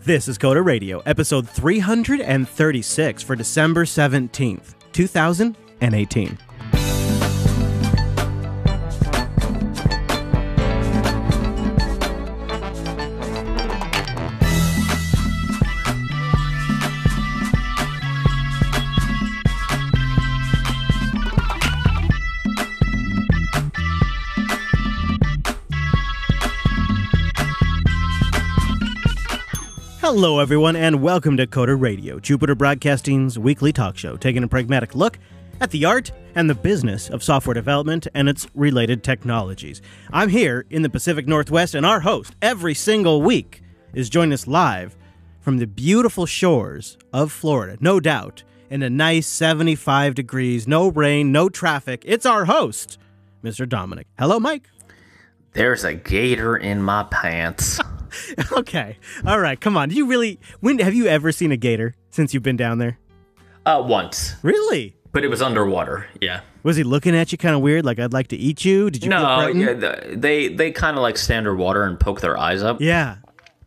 This is Coda Radio, episode 336 for December 17th, 2018. Hello, everyone, and welcome to Coda Radio, Jupiter Broadcasting's weekly talk show, taking a pragmatic look at the art and the business of software development and its related technologies. I'm here in the Pacific Northwest, and our host every single week is joining us live from the beautiful shores of Florida, no doubt, in a nice 75 degrees, no rain, no traffic. It's our host, Mr. Dominic. Hello, Mike. There's a gator in my pants. Okay. All right. Come on. Have you ever seen a gator since you've been down there? Once. Really? But it was underwater. Yeah. Was he looking at you kind of weird? Like, I'd like to eat you? Did you feel threatened? Yeah, they kind of like stand underwater and poke their eyes up. Yeah.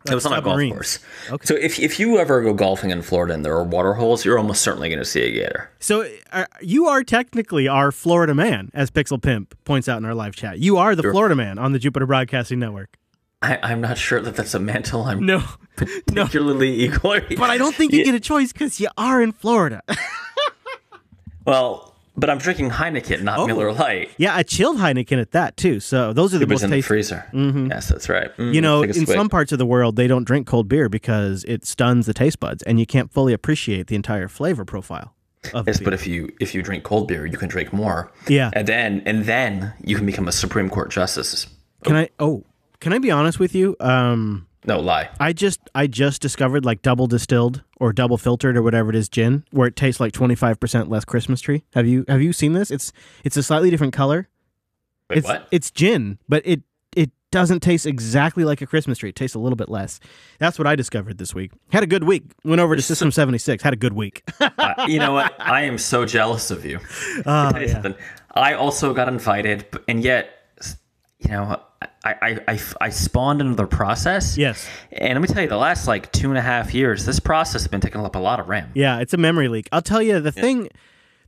It was on a golf course. Okay. So if you ever go golfing in Florida and there are water holes, you're almost certainly going to see a gator. So you are technically our Florida man, as Pixel Pimp points out in our live chat. You are the Florida man on the Jupiter Broadcasting Network. I'm not sure that that's a mantle I'm no particularly equal. But I don't think you get a choice because you are in Florida. Well, but I'm drinking Heineken, not Miller Lite. Yeah, a chilled Heineken at that, too. So those are the most tasty. It was in the freezer. Mm-hmm. Yes, that's right. You know, in some parts of the world, they don't drink cold beer because it stuns the taste buds, and you can't fully appreciate the entire flavor profile of yes, beer. But if you drink cold beer, you can drink more. Yeah. And then you can become a Supreme Court justice. Can I be honest with you? No, lie. I just discovered like double distilled or double filtered or whatever it is gin, where it tastes like 25% less Christmas tree. Have you seen this? It's a slightly different color. Wait, what? It's gin, but it doesn't taste exactly like a Christmas tree. It tastes a little bit less. That's what I discovered this week. Had a good week. Went over to System 76. Had a good week. You know what? I am so jealous of you. Yeah. I also got invited, and yet, you know, I spawned into the process. Yes. And let me tell you, the last like 2.5 years, this process has been taking up a lot of RAM. Yeah, it's a memory leak. I'll tell you the thing.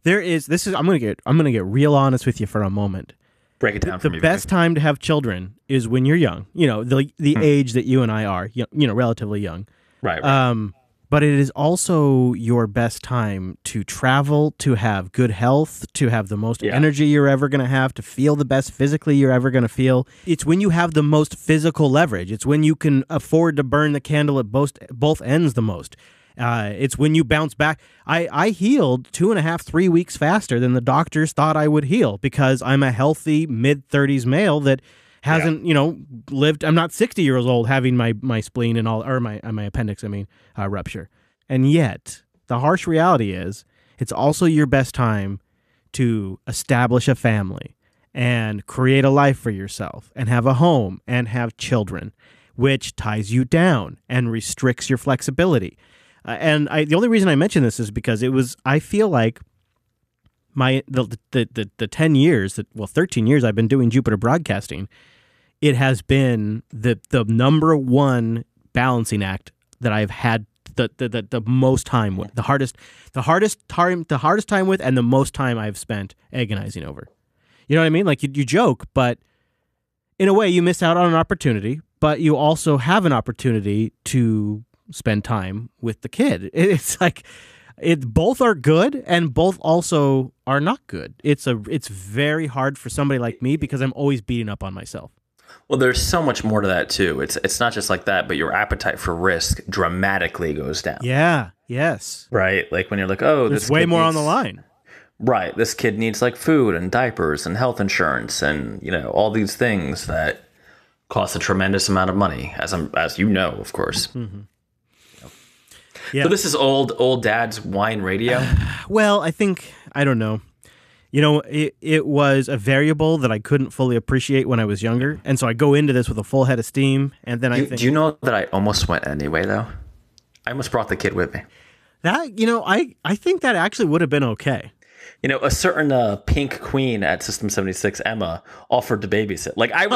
I'm gonna get real honest with you for a moment. Break it down for me. The best time to have children is when you're young. You know, the age that you and I are. You know, relatively young. Right. But it is also your best time to travel, to have good health, to have the most energy you're ever going to have, to feel the best physically you're ever going to feel. It's when you have the most physical leverage. It's when you can afford to burn the candle at both ends the most. It's when you bounce back. I healed 2.5, 3 weeks faster than the doctors thought I would heal because I'm a healthy mid-30s male that hasn't, lived. I'm not 60 years old having my spleen and all, or my appendix, rupture. And yet, the harsh reality is, it's also your best time to establish a family and create a life for yourself and have a home and have children, which ties you down and restricts your flexibility. The only reason I mention this is because I feel like the 10 years 13 years I've been doing Jupiter Broadcasting, it has been the number one balancing act that I've had the most time with, the hardest time with, and the most time I've spent agonizing over. You know what I mean? Like you joke, but in a way you miss out on an opportunity, but you also have an opportunity to spend time with the kid. It's like both are good and both also are not good. It's very hard for somebody like me because I'm always beating up on myself. Well, there's so much more to that too. It's not just like that, but your appetite for risk dramatically goes down. Yeah. Yes. Right. Like when you're like, oh, there's way more on the line. Right. This kid needs like food and diapers and health insurance and all these things that cost a tremendous amount of money, as you know, of course. Mm-hmm. Yeah. So this is old dad's wine radio. Well, I don't know. It was a variable that I couldn't fully appreciate when I was younger, and so I go into this with a full head of steam, and then do you know that I almost went anyway, though? I almost brought the kid with me. That, I think that actually would have been okay. A certain pink queen at System 76, Emma, offered to babysit. Like I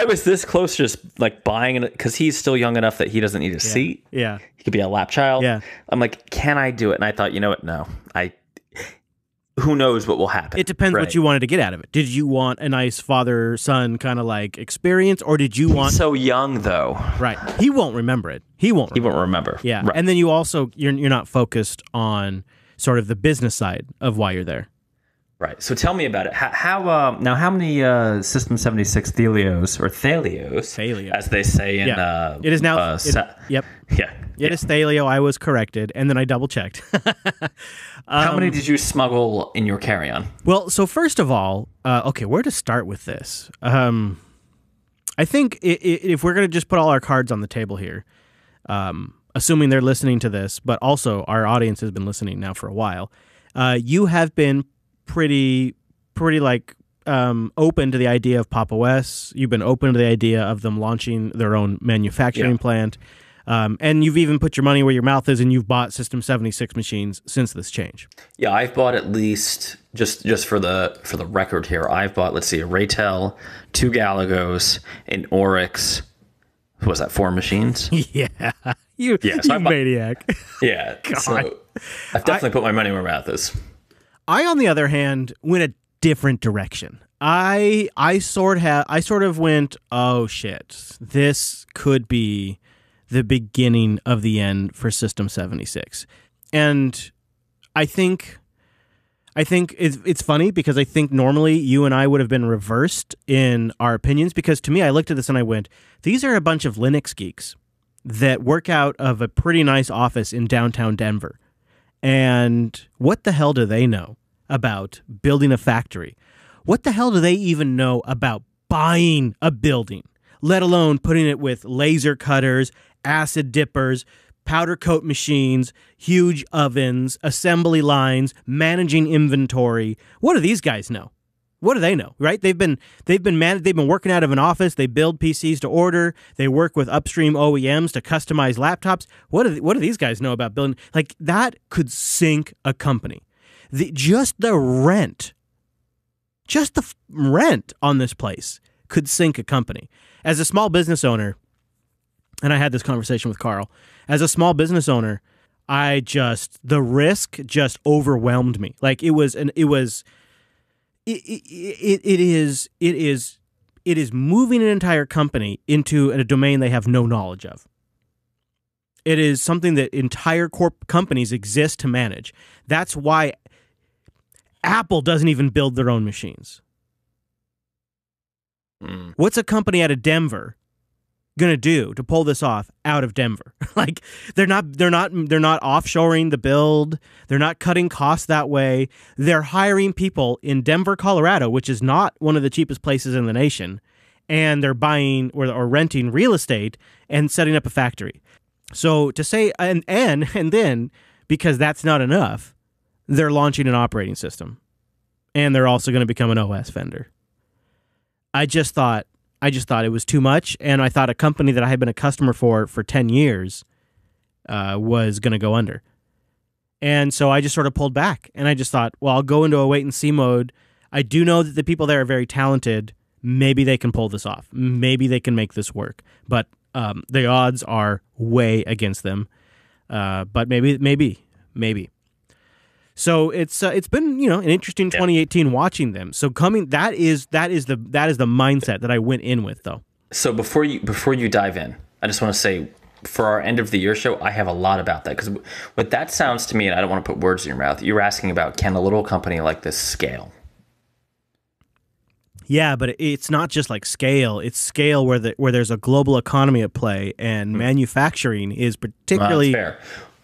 was this close to just like buying it because he's still young enough that he doesn't need a seat. Yeah. He could be a lap child. Yeah. I'm like, can I do it? And I thought, you know what? No, who knows what will happen? It depends what you wanted to get out of it. Did you want a nice father-son kind of like experience, or did you want... He's so young, though. Right. He won't remember it. He won't remember. Yeah. Right. And then you also, you're not focused on sort of the business side of why you're there. Right. So tell me about it. How many System 76 Thelios, as they say in... it is now... yep. Yeah. It is Thelio. I was corrected, and then I double-checked. How many did you smuggle in your carry-on? Well, so first of all, okay, where to start with this? I think if we're going to just put all our cards on the table here, assuming they're listening to this, but also our audience has been listening now for a while, you have been pretty like open to the idea of Pop! OS. You've been open to the idea of them launching their own manufacturing plant. And you've even put your money where your mouth is, and you've bought System 76 machines since this change. Yeah, I've bought at least, just for the record here, I've bought, let's see, a Raytel, 2 Galagos, an Oryx. What was that, 4 machines? Yeah. You maniac. Yeah. So I've definitely put my money where my mouth is. I, on the other hand, went a different direction. I sort of went, oh shit, this could be the beginning of the end for System 76. And I think it's funny because I think normally you and I would have been reversed in our opinions, because to me, I looked at this and I went, these are a bunch of Linux geeks that work out of a pretty nice office in downtown Denver. And what the hell do they know about building a factory? What the hell do they even know about buying a building, let alone putting it with laser cutters, acid dippers, powder coat machines, huge ovens, assembly lines, managing inventory? What do these guys know? What do they know, right? They've been working out of an office. They build PCs to order. They work with upstream OEMs to customize laptops. What do these guys know about building? Like, that could sink a company. Just the rent on this place could sink a company. As a small business owner, and I had this conversation with Carl, as a small business owner, the risk just overwhelmed me. Like, it is moving an entire company into a domain they have no knowledge of. It is something that entire companies exist to manage. That's why Apple doesn't even build their own machines. What's a company out of Denver going to do to pull this off out of Denver? Like, they're not offshoring the build. They're not cutting costs that way. They're hiring people in Denver, Colorado, which is not one of the cheapest places in the nation, and they're buying or renting real estate and setting up a factory. So to say, and then, because that's not enough, they're launching an operating system, and they're also going to become an OS vendor. I just thought it was too much, and I thought a company that I had been a customer for 10 years was going to go under. And so I just sort of pulled back, and I just thought, well, I'll go into a wait-and-see mode. I do know that the people there are very talented. Maybe they can pull this off. Maybe they can make this work. But the odds are way against them. But maybe. So it's been, an interesting 2018 watching them. So that is the mindset that I went in with, though. So before you dive in, I just want to say, for our end of the year show, I have a lot about that, because what that sounds to me, and I don't want to put words in your mouth, you're asking about, can a little company like this scale? Yeah, but it's not just like scale. It's scale where there's a global economy at play, and manufacturing is particularly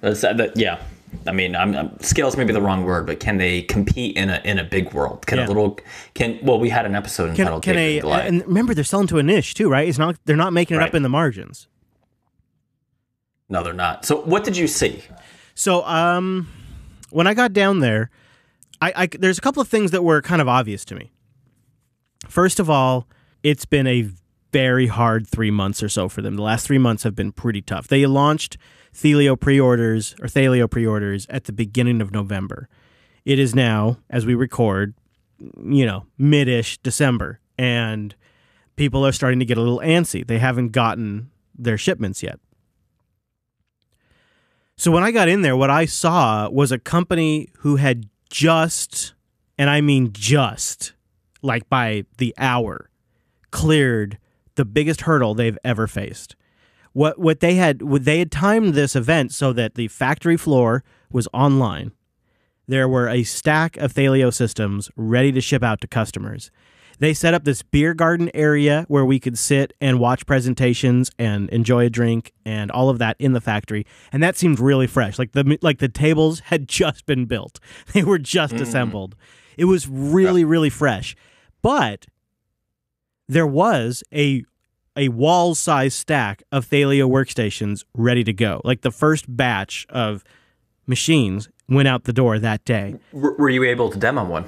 that's fair. Yeah. I mean, scale's maybe the wrong word, but can they compete in a big world? We had an episode entitled and remember, they're selling to a niche too, right? It's not, they're not making it up in the margins. No, they're not. So what did you see? So when I got down there, there's a couple of things that were kind of obvious to me. First of all, it's been a very hard 3 months or so for them. The last 3 months have been pretty tough. They launched Thelio pre-orders at the beginning of November. It is now, as we record, mid-ish December, and people are starting to get a little antsy. They haven't gotten their shipments yet. So when I got in there, what I saw was a company who had just, and I mean just, like by the hour, cleared the biggest hurdle they've ever faced. What they had timed this event so that the factory floor was online. There were a stack of Thelio systems ready to ship out to customers. They set up this beer garden area where we could sit and watch presentations and enjoy a drink and all of that in the factory. And that seemed really fresh. Like the tables had just been built. They were just assembled. It was really, really fresh. But there was a wall-sized stack of Thelio workstations ready to go. Like the first batch of machines went out the door that day. Were you able to demo one?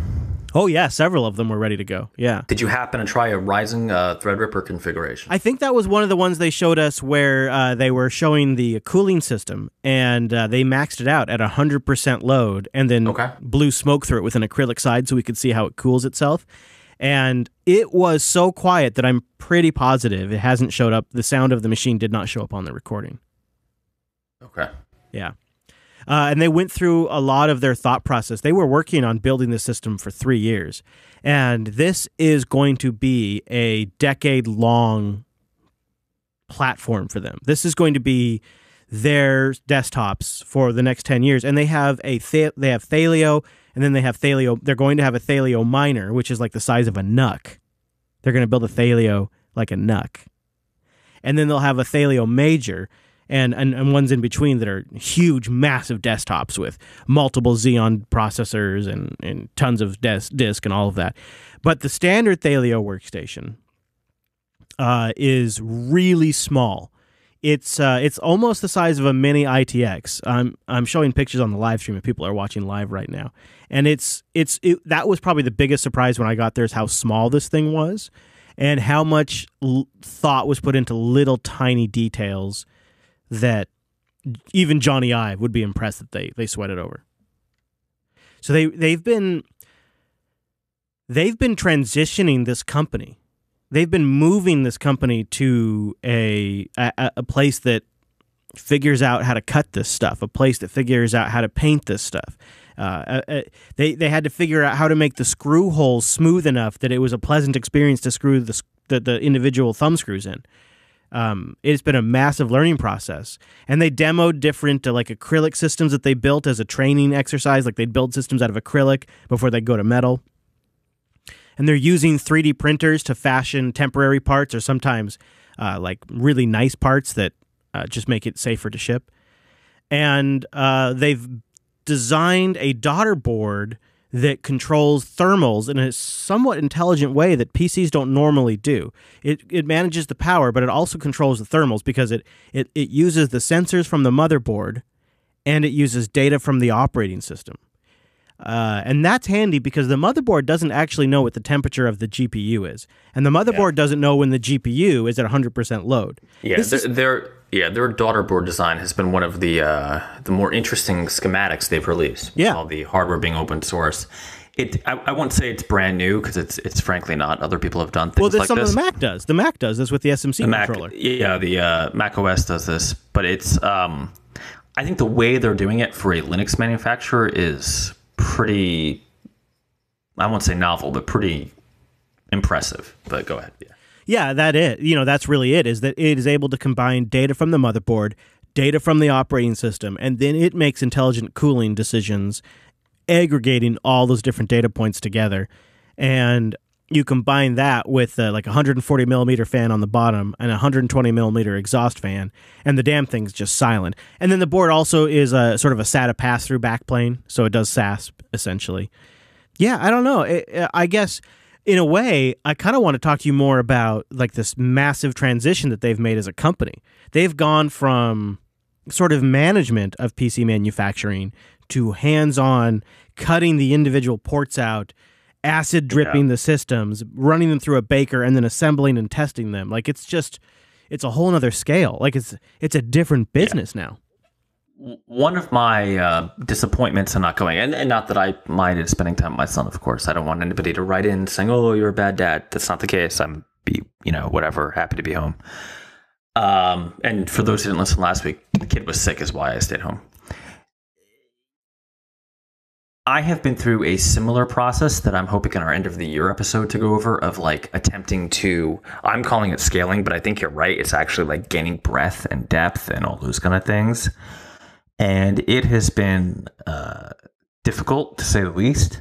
Oh, yeah. Several of them were ready to go. Yeah. Did you happen to try a Rising Threadripper configuration? I think that was one of the ones they showed us where they were showing the cooling system, and they maxed it out at 100% load and then blew smoke through it with an acrylic side so we could see how it cools itself. And it was so quiet that I'm pretty positive it hasn't showed up. The sound of the machine did not show up on the recording. Okay. Yeah. And they went through a lot of their thought process. They were working on building the system for 3 years. And this is going to be a decade-long platform for them. This is going to be their desktops for the next 10 years. And they have Thelio, and then they have Thelio. They're going to have a Thelio minor, which is like the size of a Nuck. They're going to build a Thelio like a Nuck. And then they'll have a Thelio major, and ones in between that are huge, massive desktops with multiple Xeon processors and tons of disk and all of that. But the standard Thelio workstation is really small. It's almost the size of a mini ITX. I'm showing pictures on the live stream if people are watching live right now. And that was probably the biggest surprise when I got there, is how small this thing was and how much thought was put into little tiny details that even Johnny Ive would be impressed that they sweated over. So they've been transitioning this company. They've been moving this company to a place that figures out how to cut this stuff, a place that figures out how to paint this stuff. They had to figure out how to make the screw holes smooth enough that it was a pleasant experience to screw the individual thumb screws in. It's been a massive learning process, and they demoed different like acrylic systems that they built as a training exercise. Like they'd build systems out of acrylic before they go to metal, and they're using 3D printers to fashion temporary parts or sometimes like really nice parts that just make it safer to ship. And they've designed a daughter board that controls thermals in a somewhat intelligent way that PCs don't normally do. It manages the power, but it also controls the thermals because it uses the sensors from the motherboard and it uses data from the operating system. And that's handy because the motherboard doesn't actually know what the temperature of the GPU is. And the motherboard doesn't know when the GPU is at 100% load. Yeah, their daughter board design has been one of the more interesting schematics they've released. With all the hardware being open source. I won't say it's brand new because it's frankly not. Other people have done things like this. Well, that's something the Mac does. The Mac does this with the SMC controller. The Mac OS does this. But it's I think the way they're doing it for a Linux manufacturer is pretty, I won't say novel, but pretty impressive. But go ahead. Yeah, that's really it, is that it is able to combine data from the motherboard, data from the operating system, and then it makes intelligent cooling decisions, aggregating all those different data points together. And you combine that with like a 140 millimeter fan on the bottom and a 120 millimeter exhaust fan, and the damn thing's just silent. And then the board also is a sort of a SATA pass-through backplane, so it does SASP, essentially. Yeah, I don't know. I guess in a way, I kind of want to talk to you more about like this massive transition that they've made as a company. They've gone from sort of management of PC manufacturing to hands-on, cutting the individual ports out, acid dripping the systems, running them through a baker, and then assembling and testing them. Like it's a whole nother scale. Like it's a different business now. One of my disappointments in not going, and not that I minded spending time with my son, of course. I don't want anybody to write in saying, "Oh, you're a bad dad." That's not the case. I'm whatever, happy to be home. And for those who didn't listen last week, the kid was sick, is why I stayed home. I have been through a similar process that I'm hoping in our end of the year episode to go over, of like attempting to, I'm calling it scaling, but I think you're right. It's actually like gaining breadth and depth and all those kind of things. And it has been difficult, to say the least.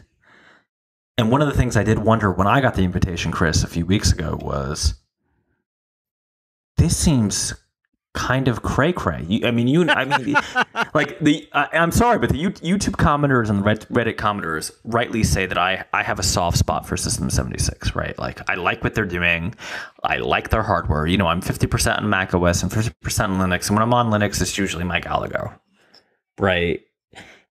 And one of the things I did wonder when I got the invitation, Chris, a few weeks ago was, this seems kind of cray-cray. I'm sorry, but the YouTube commenters and the Reddit commenters rightly say that I have a soft spot for System 76, right? Like, I like what they're doing. I like their hardware. I'm 50% on Mac OS and 50% on Linux. And when I'm on Linux, it's usually my Galago, right?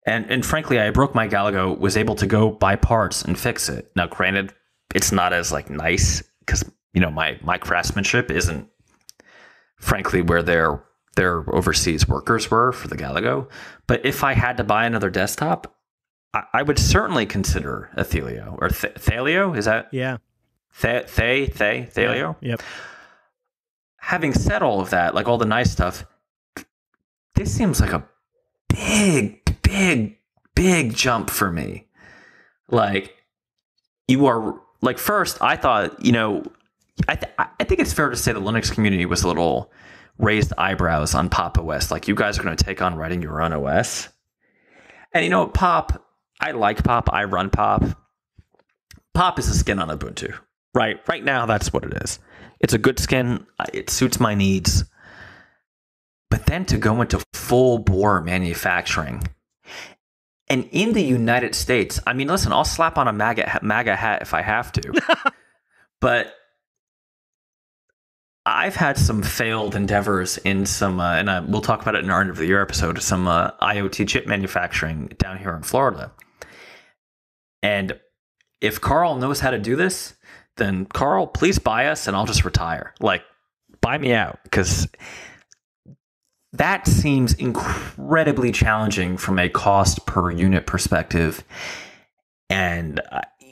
And frankly, I broke my Galago, was able to go buy parts and fix it. Now, granted, it's not as like nice because, my craftsmanship isn't, frankly, where their overseas workers were for the Galago. But if I had to buy another desktop, I would certainly consider a Thelio or Thelio. Is that? Yeah. Thelio? Yeah. Yep. Having said all of that, like all the nice stuff, this seems like a big jump for me. Like, you are like, first I thought, I think it's fair to say the Linux community was a little raised eyebrows on Pop OS. Like, you guys are going to take on writing your own OS. And Pop, I like Pop. I run Pop. Pop is a skin on Ubuntu, right? Right now, that's what it is. It's a good skin. It suits my needs. But then to go into full bore manufacturing, and in the United States, I mean, listen, I'll slap on a MAGA hat if I have to. But I've had some failed endeavors in some, and we'll talk about it in our end of the year episode, some IoT chip manufacturing down here in Florida. And if Carl knows how to do this, then Carl, please buy us and I'll just retire. Like, buy me out, because that seems incredibly challenging from a cost per unit perspective. And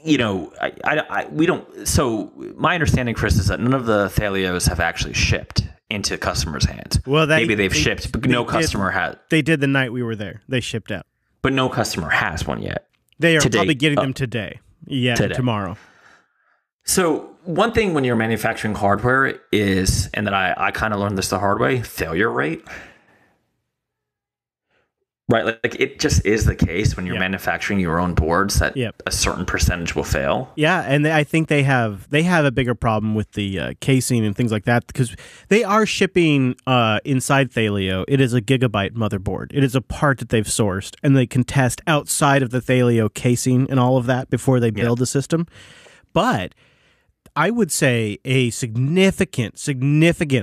we don't. So my understanding, Chris, is that none of the Thelios have actually shipped into customers' hands. Well, maybe they've shipped, but no customer has. They did the night we were there. They shipped out, but no customer has one yet. They are probably getting them today. Yeah, today. Tomorrow. So one thing when you're manufacturing hardware is, and that I kind of learned this the hard way, failure rate. Right, like it just is the case when you're manufacturing your own boards that a certain percentage will fail. Yeah, and I think they have a bigger problem with the casing and things like that, because they are shipping inside Thelio. It is a gigabyte motherboard. It is a part that they've sourced, and they can test outside of the Thelio casing and all of that before they build the system. But I would say a significant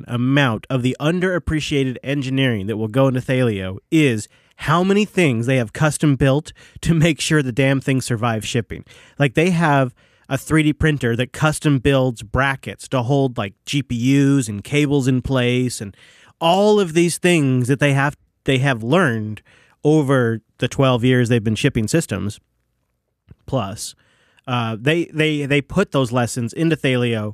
amount of the underappreciated engineering that will go into Thelio is how many things they have custom built to make sure the damn thing survives shipping. Like, they have a 3D printer that custom builds brackets to hold like GPUs and cables in place, and all of these things that they have learned over the 12 years they've been shipping systems. Plus, they put those lessons into Thelio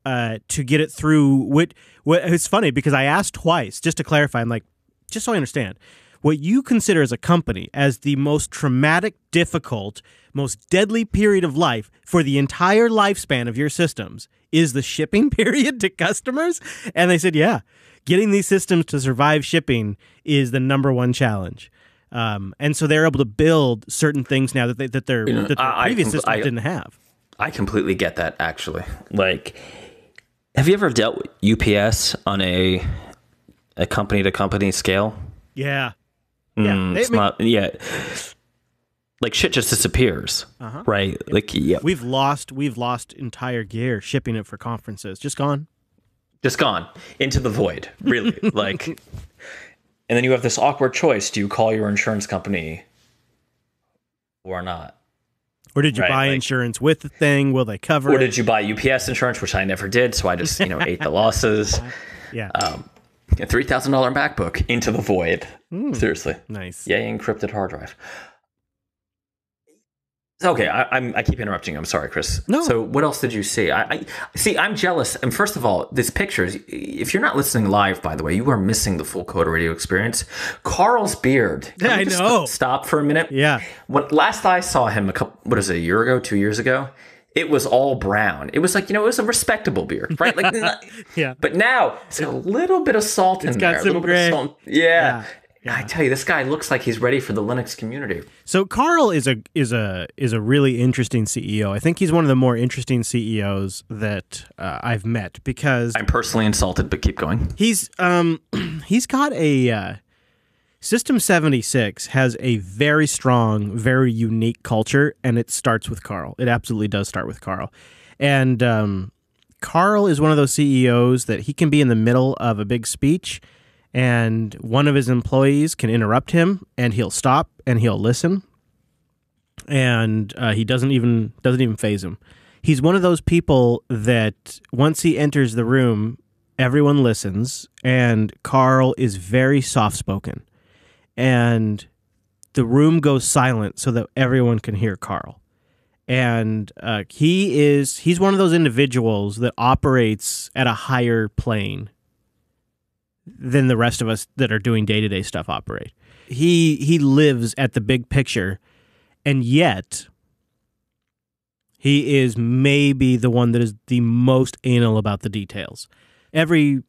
to get it through. It's funny because I asked twice just to clarify. I'm like, just so I understand, what you consider as a company as the most traumatic, difficult, most deadly period of life for the entire lifespan of your systems is the shipping period to customers? And they said, yeah, getting these systems to survive shipping is the number one challenge. And so they're able to build certain things now that their previous systems didn't have. I completely get that, actually. Like, have you ever dealt with UPS on a company-to-company scale? Yeah. Like, shit just disappears, right? Like, we've lost entire gear shipping it for conferences. Just gone into the void, really. Like, and then you have this awkward choice: do you call your insurance company or not? Or did you buy insurance with the thing? Will they cover it? Or did you buy UPS insurance, which I never did, so I just ate the losses. Yeah. A $3,000 MacBook into the void. Seriously. Nice. Yay, encrypted hard drive. Okay, I keep interrupting you. I'm sorry, Chris. No. So what else did you see? I see. I'm jealous. And first of all, this pictures. If you're not listening live, by the way, you are missing the full Coda Radio experience. Carl's beard. I know. Stop for a minute. Yeah. When last I saw him, a year ago, 2 years ago, it was all brown. It was like, it was a respectable beard, right? Like, yeah. But now it's got a little bit of salt in there. It's got some gray. Yeah. I tell you, this guy looks like he's ready for the Linux community. So Carl is a really interesting CEO. I think he's one of the more interesting CEOs that I've met because I'm personally insulted, but keep going. He's got a System 76 has a very strong, very unique culture, and it starts with Carl. It absolutely does start with Carl, and Carl is one of those CEOs that he can be in the middle of a big speech. And one of his employees can interrupt him, and he'll stop and he'll listen, and he doesn't even faze him. He's one of those people that once he enters the room, everyone listens, and Carl is very soft spoken, and the room goes silent so that everyone can hear Carl. And he's one of those individuals that operates at a higher plane than the rest of us that are doing day-to-day stuff operate. He lives at the big picture, and yet he is maybe the one that is the most anal about the details. Every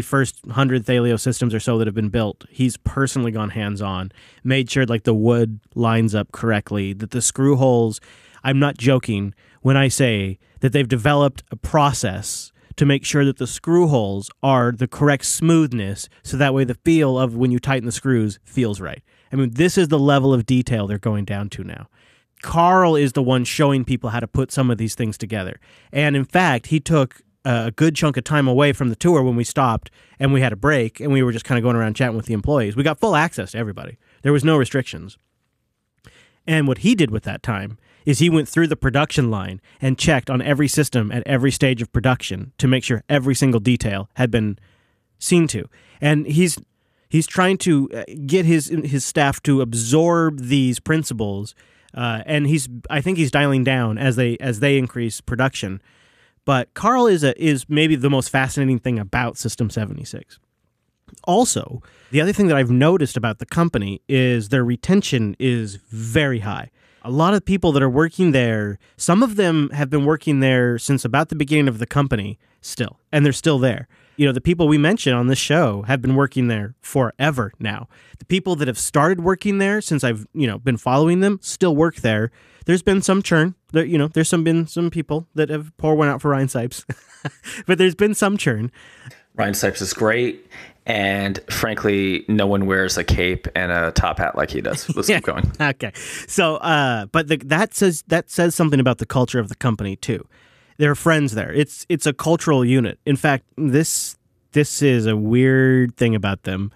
first 100 Thelio systems or so that have been built, he's personally gone hands-on, made sure like the wood lines up correctly, that the screw holes, I'm not joking when I say that they've developed a process to make sure that the screw holes are the correct smoothness, so that way the feel of when you tighten the screws feels right. I mean, this is the level of detail they're going down to now. Carl is the one showing people how to put some of these things together. And in fact, he took a good chunk of time away from the tour when we stopped and we had a break and we were just kind of going around chatting with the employees. We got full access to everybody. There was no restrictions. And what he did with that time is he went through the production line and checked on every system at every stage of production to make sure every single detail had been seen to. And he's trying to get his staff to absorb these principles, and I think he's dialing down as they increase production. But Carl is maybe the most fascinating thing about System 76. Also, the other thing that I've noticed about the company is their retention is very high. A lot of people that are working there, some of them have been working there since about the beginning of the company still, and they're still there. You know, the people we mentioned on this show have been working there forever now. The people that have started working there since I've, been following them still work there. There's been some churn. There's been some people that have poured one out for Ryan Sipes, but there's been some churn. Ryan Sipes is great. And frankly, no one wears a cape and a top hat like he does. Let's keep going. Okay. So, but that says something about the culture of the company too. There are friends there. It's a cultural unit. In fact, this is a weird thing about them.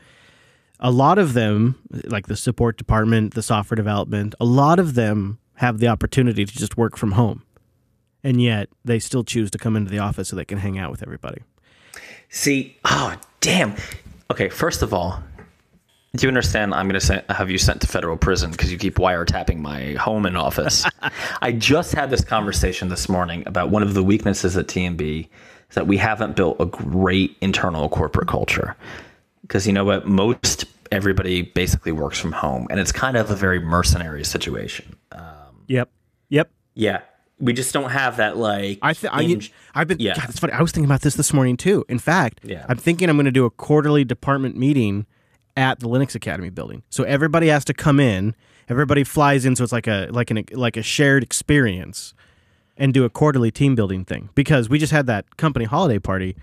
A lot of them, like the support department, the software development, a lot of them have the opportunity to just work from home, and yet they still choose to come into the office so they can hang out with everybody. See, oh, damn. Okay, first of all, do you understand I'm going to have you sent to federal prison because you keep wiretapping my home and office? I just had this conversation this morning about one of the weaknesses at TMB is that we haven't built a great internal corporate culture. Because you know what? Most everybody basically works from home, and it's kind of a very mercenary situation. Yep. Yeah. We just don't have that, like... God, it's funny. I was thinking about this morning, too. In fact, I'm thinking I'm going to do a quarterly department meeting at the Linux Academy building. So everybody has to come in. Everybody flies in, so it's like a shared experience, and do a quarterly team building thing. Because we just had that company holiday party,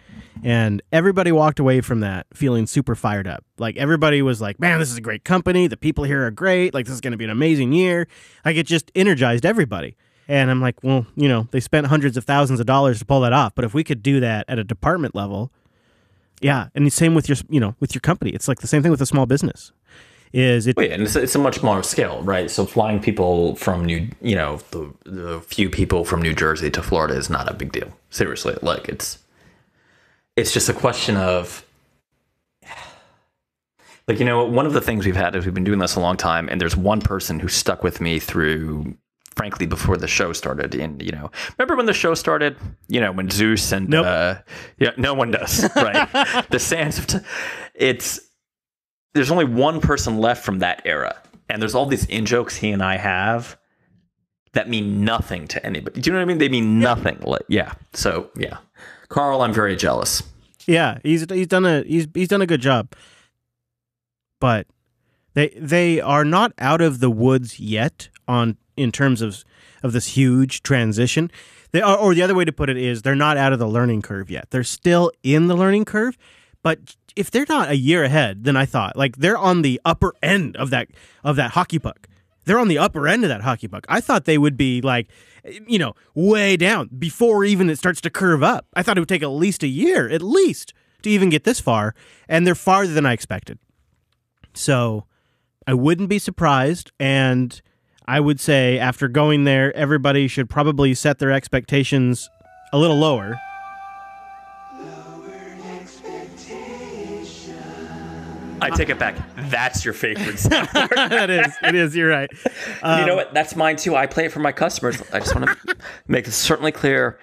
and everybody walked away from that feeling super fired up. Like, everybody was like, man, this is a great company. The people here are great. Like, this is going to be an amazing year. Like, it just energized everybody. And I'm like, well, they spent hundreds of thousands of dollars to pull that off. But if we could do that at a department level, yeah. And the same with your company. It's like the same thing with a small business. And it's a much smaller scale, right? So flying people from the few people from New Jersey to Florida is not a big deal. Seriously, like it's just a question of Like, one of the things we've had is we've been doing this a long time, and there's one person who stuck with me through, frankly, before the show started. And, remember when the show started, when Zeus and, Nope. yeah, no one does, right? The sands of, there's only one person left from that era. And there's all these in-jokes he and I have that mean nothing to anybody. Do you know what I mean? They mean nothing. Like, yeah. So, yeah. Carl, I'm very jealous. Yeah, he's done a good job. But they are not out of the woods yet in terms of this huge transition. They are, or the other way to put it is they're not out of the learning curve yet. They're still in the learning curve, but if they're not a year ahead than I thought, like they're on the upper end of that hockey puck. They're on the upper end of that hockey puck. I thought they would be like, way down before even it starts to curve up. I thought it would take at least a year, to even get this far, and they're farther than I expected. So I wouldn't be surprised, and I would say after going there, everybody should probably set their expectations a little lower. I take it back. That's your favorite soundboard. It is. You're right. You know what? That's mine too. I play it for my customers. I just want to make it certainly clear.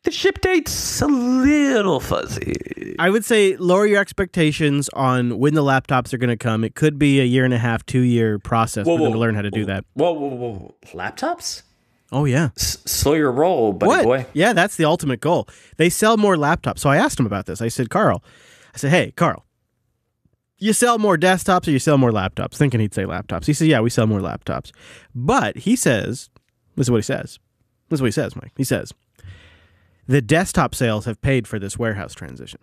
The ship date's a little fuzzy. I would say lower your expectations on when the laptops are going to come. It could be a 1.5 to 2 year process for them to learn how to do that. Whoa. Laptops? Oh, yeah. Slow your roll, buddy boy. Yeah, that's the ultimate goal. They sell more laptops. So I asked him about this. I said, hey, Carl, you sell more desktops or you sell more laptops? Thinking he'd say laptops. He said, yeah, we sell more laptops. But he says, this is what he says. Mike. He says, the desktop sales have paid for this warehouse transition.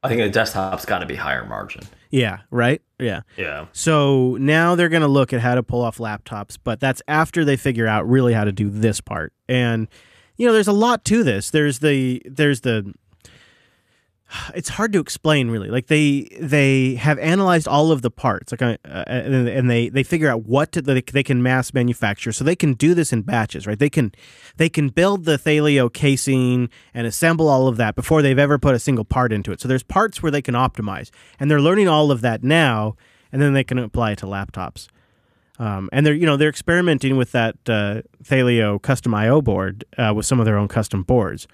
I think the desktop's got to be higher margin. Yeah, right? Yeah. Yeah. So now they're going to look at how to pull off laptops, but that's after they figure out really how to do this part. And, there's a lot to this. There's the it's hard to explain really. Like they have analyzed all of the parts, like and they figure out what they can mass manufacture, so they can do this in batches, right? They can build the Thelio casing and assemble all of that before they've ever put a single part into it. So there's parts where they can optimize, and they're learning all of that now, and then they can apply it to laptops. And they're experimenting with that Thelio custom I/O board with some of their own custom boards.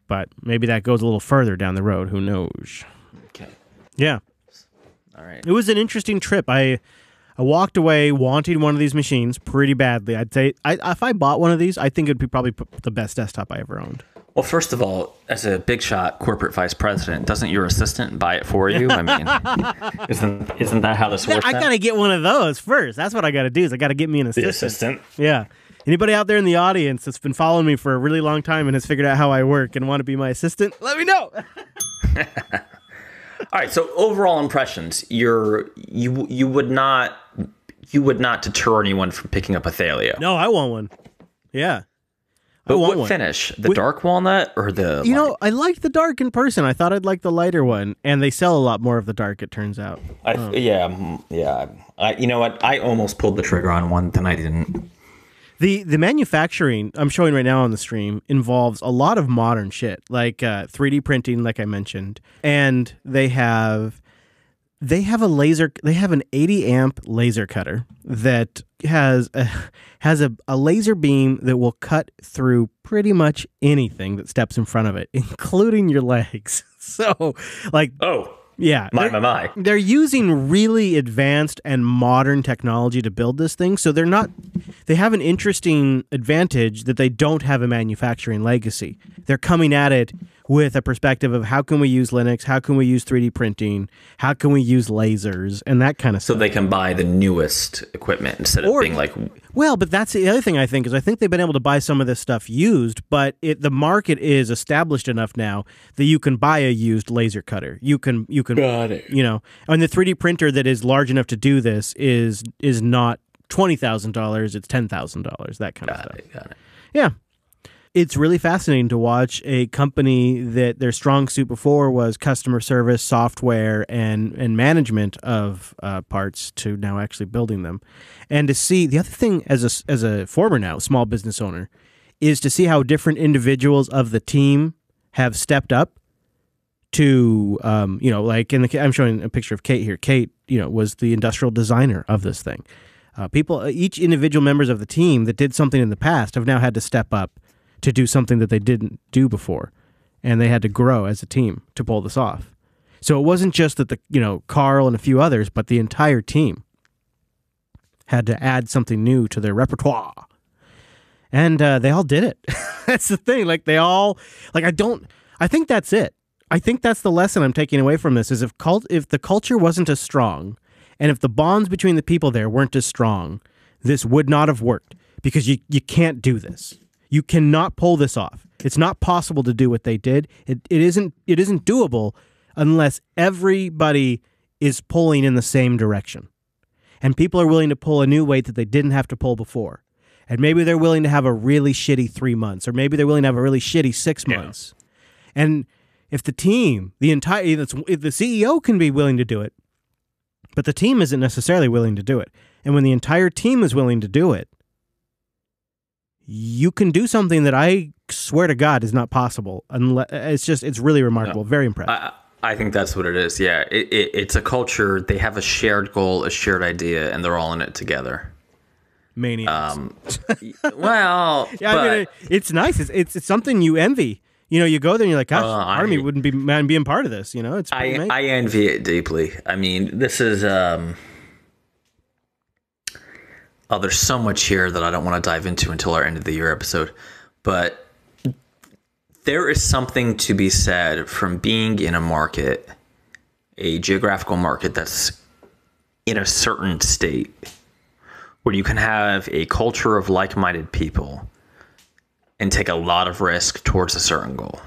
But maybe that goes a little further down the road. Who knows? Okay. Yeah. All right. It was an interesting trip. I walked away wanting one of these machines pretty badly. I'd say if I bought one of these, I think it'd be probably the best desktop I ever owned. Well, first of all, as a big shot corporate vice president, doesn't your assistant buy it for you? I mean, isn't that how this works? I got to get one of those first. That's what I got to do. Is I got to get me an assistant. The assistant? Yeah. Anybody out there in the audience that's been following me for a really long time and has figured out how I work and want to be my assistant, let me know. All right. So overall impressions, you would not deter anyone from picking up a Thelio. No, I want one. Yeah. But what finish? The dark walnut or the light? I liked the dark in person. I thought I'd like the lighter one, and they sell a lot more of the dark, it turns out. Yeah. You know what? I almost pulled the trigger on one, then I didn't. The manufacturing I'm showing right now on the stream involves a lot of modern shit, like 3D printing, like I mentioned, and they have a laser. They have an 80 amp laser cutter that has a laser beam that will cut through pretty much anything that steps in front of it, including your legs. So, like, yeah, my. They're using really advanced and modern technology to build this thing. So they have an interesting advantage that they don't have a manufacturing legacy. They're coming at it with a perspective of how can we use Linux, how can we use 3D printing, how can we use lasers, and that kind of stuff. So they can buy the newest equipment instead of being like... Well, but that's the other thing I think they've been able to buy some of this stuff used, but the market is established enough now that you can buy a used laser cutter. You can Got it. And the 3D printer that is large enough to do this is not $20,000, it's $10,000, that kind of stuff. Got it. Yeah. It's really fascinating to watch a company that their strong suit before was customer service, software, and management of parts to now actually building them. And to see, the other thing as a former now small business owner is to see how different individuals of the team have stepped up to, like I'm showing a picture of Kate here. Kate, was the industrial designer of this thing. Each individual members of the team that did something in the past have now had to step up to do something that they didn't do before. And they had to grow as a team to pull this off. So it wasn't just that Carl and a few others, but the entire team had to add something new to their repertoire. And they all did it. That's the thing. Like I think that's it. I think that's the lesson I'm taking away from this is if the culture wasn't as strong and if the bonds between the people there weren't as strong, this would not have worked because you can't do this. You cannot pull this off. It's not possible to do what they did. It isn't doable unless everybody is pulling in the same direction. And people are willing to pull a new weight that they didn't have to pull before. And maybe they're willing to have a really shitty 3 months, or maybe they're willing to have a really shitty 6 months. And if the team, if the CEO can be willing to do it, but the team isn't necessarily willing to do it. And when the entire team is willing to do it, you can do something that I swear to God is not possible. Unless it's really remarkable. No. Very impressive. I think that's what it is. Yeah, it's a culture. They have a shared goal, a shared idea, and they're all in it together. Maniacs. Well, yeah, I mean, it's nice. It's something you envy. You go there and you're like, gosh, part of me wouldn't be man being part of this. It's I envy it deeply. I mean, this is there's so much here that I don't want to dive into until our end of the year episode, but there is something to be said from being in a market, a geographical market that's in a certain state where you can have a culture of like-minded people and take a lot of risk towards a certain goal.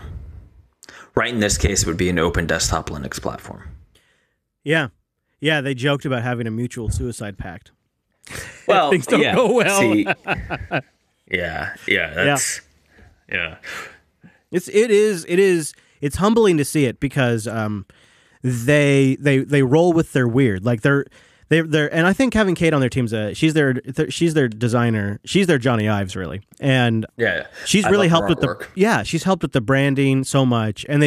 Right in this case, it would be an open desktop Linux platform. Yeah. Yeah, they joked about having a mutual suicide pact. Well, things don't go well. See, yeah, that's yeah. It's humbling to see it because they roll with their weird. Like they're and I think having Kate on their team's she's their designer. She's their Johnny Ives really. And she's really helped with she's helped with the branding so much, and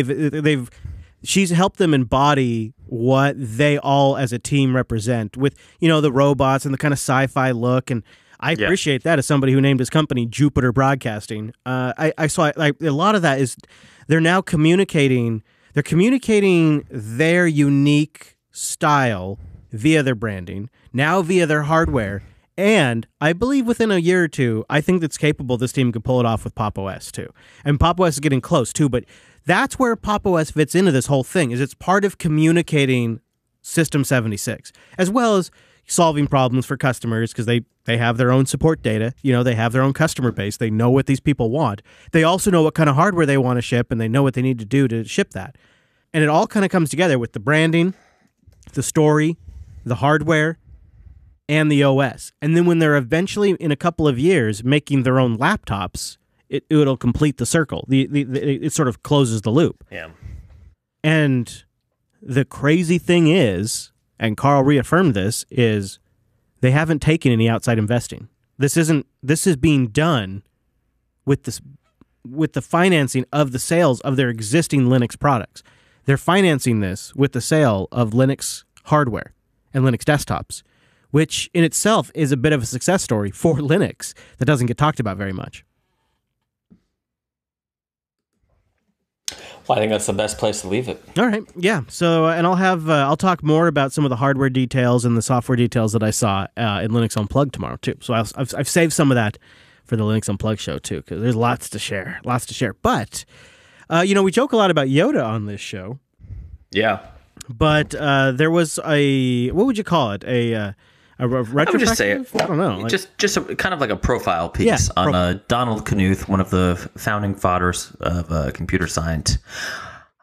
she's helped them embody what they all as a team represent with, the robots and the kind of sci-fi look. And I appreciate that as somebody who named his company Jupiter Broadcasting. I saw like a lot of that is they're now communicating their unique style via their branding, now via their hardware. And I believe within a year or two, I think that's capable this team could pull it off with Pop! OS too. And Pop! OS is getting close too, but that's where Pop! OS fits into this whole thing, is it's part of communicating System 76, as well as solving problems for customers because they have their own support data. They have their own customer base. They know what these people want. They also know what kind of hardware they want to ship, and they know what they need to do to ship that. And it all kind of comes together with the branding, the story, the hardware, and the OS. And then when they're eventually, in a couple of years, making their own laptops, it'll complete the circle. It sort of closes the loop. Yeah. And the crazy thing is, and Carl reaffirmed this, is they haven't taken any outside investing. This is being done with the financing of the sales of their existing Linux products. They're financing this with the sale of Linux hardware and Linux desktops, which in itself is a bit of a success story for Linux that doesn't get talked about very much. Well, I think that's the best place to leave it. All right. Yeah. So, and I'll talk more about some of the hardware details and the software details that I saw in Linux Unplugged tomorrow too. So I've saved some of that for the Linux Unplugged show too, because there's lots to share. But, we joke a lot about Yoda on this show. Yeah. But there was what would you call it? A retrospective? I would just say it. I don't know. Just a, kind of like a profile piece on Donald Knuth, one of the founding fathers of computer science.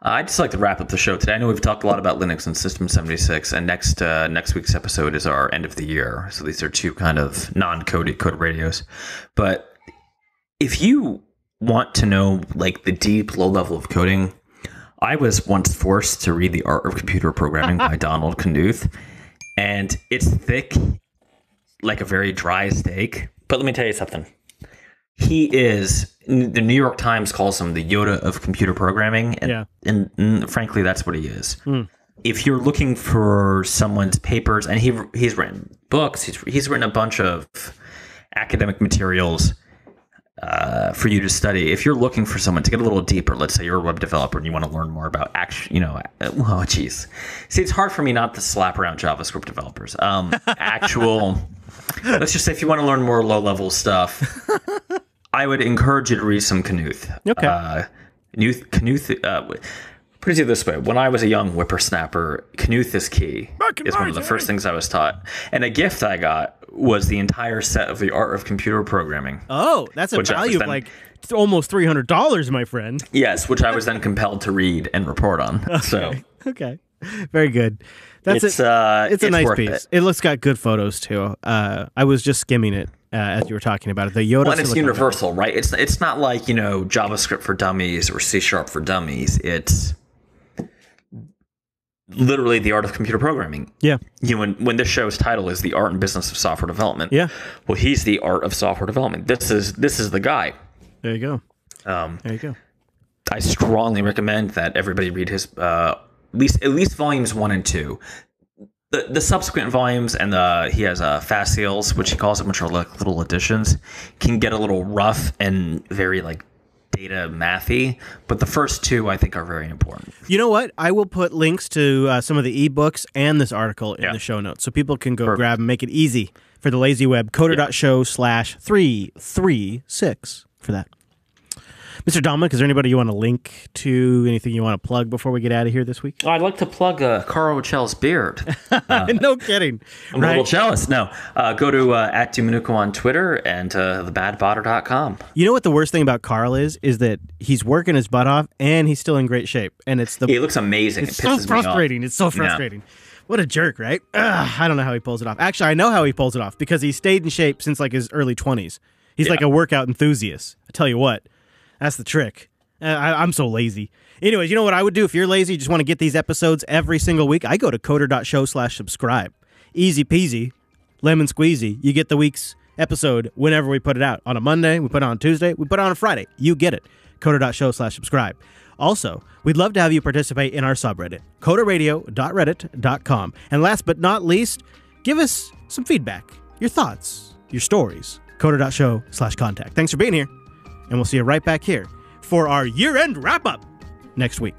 I'd just like to wrap up the show today. I know we've talked a lot about Linux and System 76, and next week's episode is our end of the year. So these are two kind of non-coded code radios. But if you want to know like the deep, low level of coding, I was once forced to read The Art of Computer Programming by Donald Knuth, and it's thick like a very dry steak. But let me tell you something. He is, the New York Times calls him the Yoda of computer programming. And frankly, that's what he is. If you're looking for someone's papers, and he's written books, he's written a bunch of academic materials for you to study. If you're looking for someone to get a little deeper, let's say you're a web developer and you want to learn more about see, it's hard for me not to slap around JavaScript developers. Let's just say if you want to learn more low-level stuff, I would encourage you to read some Knuth. Okay. Knuth, put it this way. When I was a young whippersnapper, Knuth is key. Is one of the first things I was taught. And a gift I got was the entire set of The Art of Computer Programming. Oh, that's a value of like almost $300, my friend. Yes, which I was then compelled to read and report on. Okay. So okay, very good. It's a nice piece. It looks got good photos too. I was just skimming it as you were talking about it. The Yoda. Well, and it's universal, right? It's not like JavaScript for Dummies or C# for Dummies. It's literally the art of computer programming. Yeah. When this show's title is The Art and Business of Software Development. Yeah. Well, he's the art of software development. This is the guy. There you go. There you go. I strongly recommend that everybody read his at least volumes 1 and 2. The subsequent volumes and he has facils, which he calls them, which are like little additions, can get a little rough and very like data mathy, but the first 2 I think are very important. You know what? I will put links to some of the ebooks and this article in the show notes, so people can go grab and make it easy for the lazy web. Coder.show/336 for that. Mr. Dominic, is there anybody you want to link to? Anything you want to plug before we get out of here this week? Oh, I'd like to plug Carl Rochel's beard. No kidding. I'm a little jealous. No. Go to @Dominuco on Twitter and thebadbotter.com. You know what the worst thing about Carl is that he's working his butt off and he's still in great shape. And he looks amazing. It's so frustrating. It's so frustrating. Yeah. What a jerk, right? I don't know how he pulls it off. Actually, I know how he pulls it off because he stayed in shape since like his early 20s. He's like a workout enthusiast. I tell you what. That's the trick. I'm so lazy. Anyways, you know what I would do if you're lazy? You just want to get these episodes every single week? I go to coder.show/subscribe. Easy peasy, lemon squeezy. You get the week's episode whenever we put it out. On a Monday, we put it on a Tuesday, we put it on a Friday. You get it. Coder.show/subscribe. Also, we'd love to have you participate in our subreddit, coderradio.reddit.com. And last but not least, give us some feedback, your thoughts, your stories. Coder.show/contact. Thanks for being here. And we'll see you right back here for our year-end wrap-up next week.